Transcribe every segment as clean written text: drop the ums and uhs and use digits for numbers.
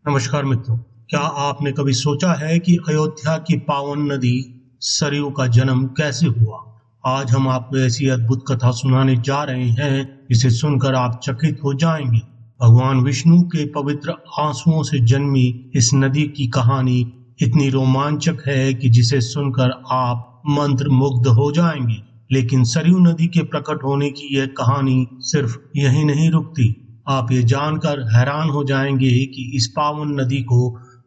नमस्कार मित्रों। क्या आपने कभी सोचा है कि अयोध्या की पावन नदी सरयू का जन्म कैसे हुआ? आज हम आपको ऐसी अद्भुत कथा सुनाने जा रहे हैं जिसे सुनकर आप चकित हो जाएंगे। भगवान विष्णु के पवित्र आंसुओं से जन्मी इस नदी की कहानी इतनी रोमांचक है कि जिसे सुनकर आप मंत्र मुग्ध हो जाएंगे। लेकिन सरयू नदी के प्रकट होने की यह कहानी सिर्फ यहीं नहीं रुकती। आप ये जानकर हैरान हो जाएंगे कि इस पावन नदी को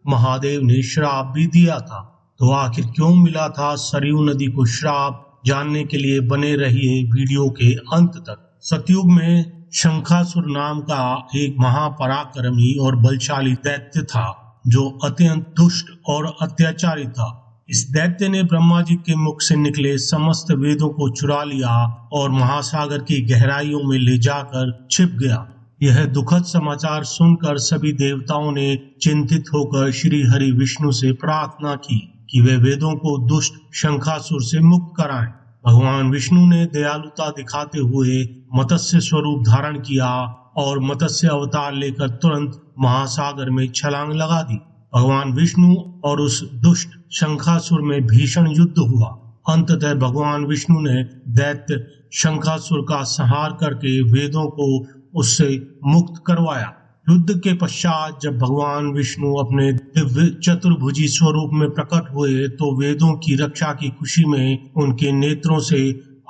महादेव ने श्राप भी दिया था। तो आखिर क्यों मिला था सरयू नदी को श्राप? जानने के लिए बने रहिए वीडियो के अंत तक। सतयुग में शंखासुर नाम का एक महापराक्रमी और बलशाली दैत्य था जो अत्यंत दुष्ट और अत्याचारी था। इस दैत्य ने ब्रह्मा जी के मुख से निकले समस्त वेदों को चुरा लिया और महासागर की गहराइयों में ले जाकर छिप गया। यह दुखद समाचार सुनकर सभी देवताओं ने चिंतित होकर श्री हरि विष्णु से प्रार्थना की कि वे वेदों को दुष्ट शंखासुर से मुक्त कराएं। भगवान विष्णु ने दयालुता दिखाते हुए मत्स्य स्वरूप धारण किया और मत्स्य अवतार लेकर तुरंत महासागर में छलांग लगा दी। भगवान विष्णु और उस दुष्ट शंखासुर में भीषण युद्ध हुआ। अंततः भगवान विष्णु ने दैत्य शंखासुर का संहार करके वेदों को उससे मुक्त करवाया। युद्ध के पश्चात जब भगवान विष्णु अपने दिव्य चतुर्भुजी स्वरूप में प्रकट हुए तो वेदों की रक्षा की खुशी में उनके नेत्रों से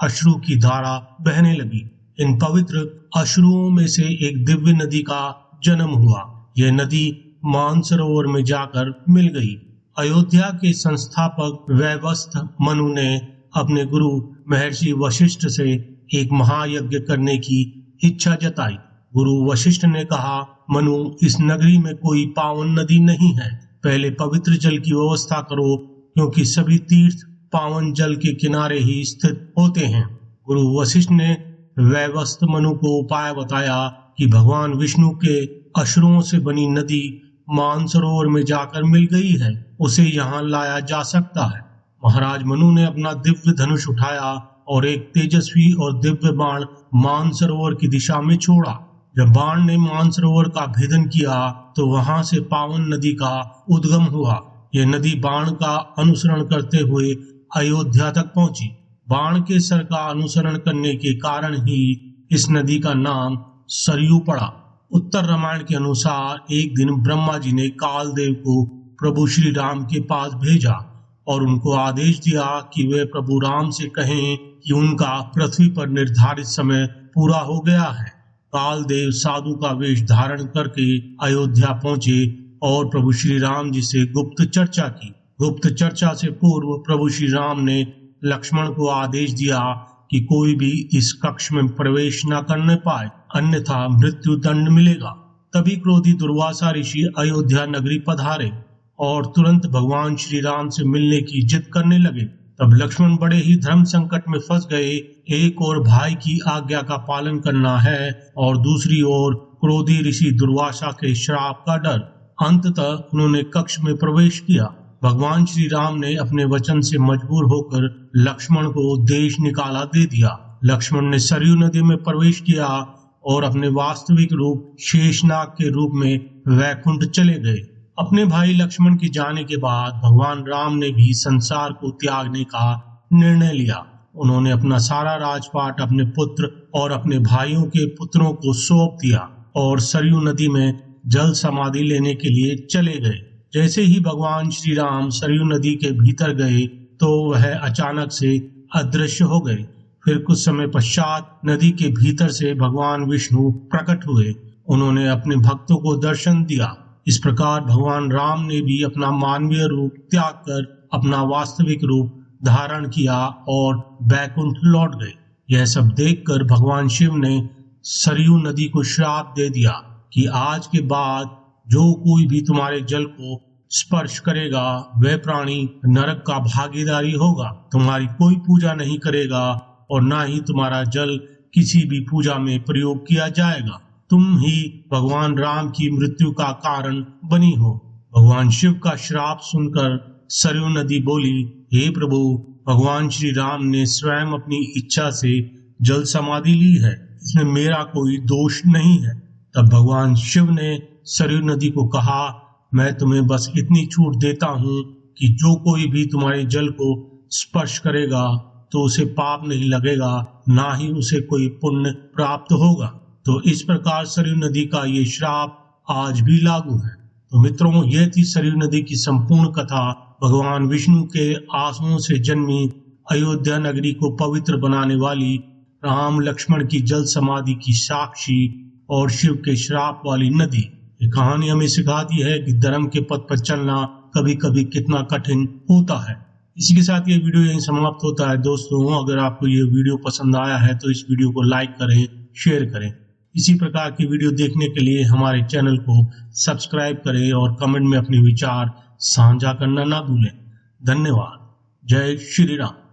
अश्रु की धारा बहने लगी। इन पवित्र अश्रुओं में से एक दिव्य नदी का जन्म हुआ। यह नदी मानसरोवर में जाकर मिल गई। अयोध्या के संस्थापक वैवस्थ मनु ने अपने गुरु महर्षि वशिष्ठ से एक महायज्ञ करने की इच्छा जताई। गुरु वशिष्ठ ने कहा, मनु, इस नगरी में कोई पावन नदी नहीं है। पहले पवित्र जल की व्यवस्था करो, क्योंकि सभी तीर्थ पावन जल के किनारे ही स्थित होते हैं। गुरु वशिष्ठ ने वैवस्थ मनु को उपाय बताया कि भगवान विष्णु के अश्रुओं से बनी नदी मानसरोवर में जाकर मिल गई है, उसे यहाँ लाया जा सकता है। महाराज मनु ने अपना दिव्य धनुष उठाया और एक तेजस्वी और दिव्य बाण मानसरोवर की दिशा में छोड़ा। जब बाण ने मानसरोवर का भेदन किया तो वहां से पावन नदी का उद्गम हुआ। यह नदी बाण का अनुसरण करते हुए अयोध्या तक पहुंची। बाण के सर का अनुसरण करने के कारण ही इस नदी का नाम सरयू पड़ा। उत्तर रामायण के अनुसार एक दिन ब्रह्मा जी ने कालदेव को प्रभु श्री राम के पास भेजा और उनको आदेश दिया कि वे प्रभु राम से कहें कि उनका पृथ्वी पर निर्धारित समय पूरा हो गया है। कालदेव साधु का वेश धारण करके अयोध्या पहुंचे और प्रभु श्री राम जी से गुप्त चर्चा की। गुप्त चर्चा से पूर्व प्रभु श्री राम ने लक्ष्मण को आदेश दिया कि कोई भी इस कक्ष में प्रवेश न करने पाए, अन्यथा मृत्यु दंड मिलेगा। तभी क्रोधी दुर्वासा ऋषि अयोध्या नगरी पधारे और तुरंत भगवान श्री राम से मिलने की जिद करने लगे। तब लक्ष्मण बड़े ही धर्म संकट में फंस गए। एक और भाई की आज्ञा का पालन करना है और दूसरी ओर क्रोधी ऋषि दुर्वासा के श्राप का डर। अंततः उन्होंने कक्ष में प्रवेश किया। भगवान श्री राम ने अपने वचन से मजबूर होकर लक्ष्मण को देश निकाला दे दिया। लक्ष्मण ने सरयू नदी में प्रवेश किया और अपने वास्तविक रूप शेषनाग के रूप में वैकुंठ चले गए। अपने भाई लक्ष्मण के जाने के बाद भगवान राम ने भी संसार को त्यागने का निर्णय लिया। उन्होंने अपना सारा राजपाट अपने पुत्र और अपने भाइयों के पुत्रों को सौंप दिया और सरयू नदी में जल समाधि लेने के लिए चले गए। जैसे ही भगवान श्री राम सरयू नदी के भीतर गए तो वह अचानक से अदृश्य हो गए। फिर कुछ समय पश्चात नदी के भीतर से भगवान विष्णु प्रकट हुए। उन्होंने अपने भक्तों को दर्शन दिया। इस प्रकार भगवान राम ने भी अपना मानवीय रूप त्याग कर अपना वास्तविक रूप धारण किया और बैकुंठ लौट गए। यह सब देखकर भगवान शिव ने सरयू नदी को श्राप दे दिया कि आज के बाद जो कोई भी तुम्हारे जल को स्पर्श करेगा वह प्राणी नरक का भागीदारी होगा। तुम्हारी कोई पूजा नहीं करेगा और ना ही तुम्हारा जल किसी भी पूजा में प्रयोग किया जाएगा। तुम ही भगवान राम की मृत्यु का कारण बनी हो। भगवान शिव का श्राप सुनकर सरयू नदी बोली, हे प्रभु, भगवान श्री राम ने स्वयं अपनी इच्छा से जल समाधि ली है, इसमें मेरा कोई दोष नहीं है। तब भगवान शिव ने सरयू नदी को कहा मैं तुम्हें बस इतनी छूट देता हूँ कि जो कोई भी तुम्हारे जल को स्पर्श करेगा तो उसे पाप नहीं लगेगा, ना ही उसे कोई पुण्य प्राप्त होगा। तो इस प्रकार सरयू नदी का ये श्राप आज भी लागू है। तो मित्रों, यह थी सरयू नदी की संपूर्ण कथा। भगवान विष्णु के आंसुओं से जन्मी अयोध्या नगरी को पवित्र बनाने वाली, राम लक्ष्मण की जल समाधि की साक्षी और शिव के श्राप वाली नदी। ये कहानी हमें सिखाती है कि धर्म के पथ पर चलना कभी कभी कितना कठिन होता है। इसी के साथ ये वीडियो यहीं समाप्त होता है। दोस्तों, अगर आपको ये वीडियो पसंद आया है तो इस वीडियो को लाइक करें, शेयर करें। इसी प्रकार की वीडियो देखने के लिए हमारे चैनल को सब्सक्राइब करें और कमेंट में अपने विचार साझा करना ना भूलें। धन्यवाद। जय श्री राम।